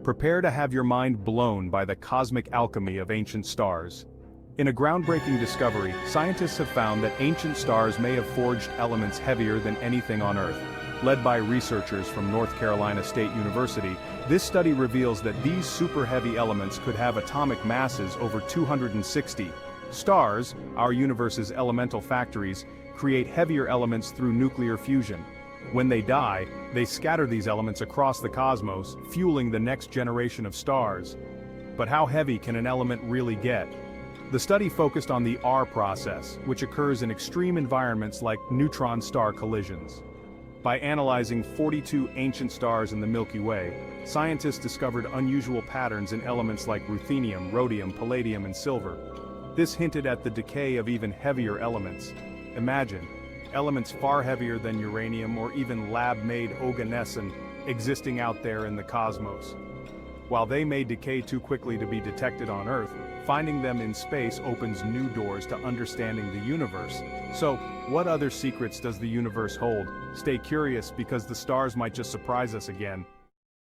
Prepare to have your mind blown by the cosmic alchemy of ancient stars. In a groundbreaking discovery, scientists have found that ancient stars may have forged elements heavier than anything on Earth. Led by researchers from North Carolina State University, this study reveals that these super-heavy elements could have atomic masses over 260. Stars, our universe's elemental factories, create heavier elements through nuclear fusion. When they die, they scatter these elements across the cosmos, fueling the next generation of stars. But how heavy can an element really get? The study focused on the R process, which occurs in extreme environments like neutron star collisions. By analyzing 42 ancient stars in the Milky Way, scientists discovered unusual patterns in elements like ruthenium, rhodium, palladium, and silver. This hinted at the decay of even heavier elements. Imagine, elements far heavier than uranium or even lab-made oganesson existing out there in the cosmos. While they may decay too quickly to be detected on Earth, finding them in space opens new doors to understanding the universe. So, what other secrets does the universe hold? Stay curious because the stars might just surprise us again.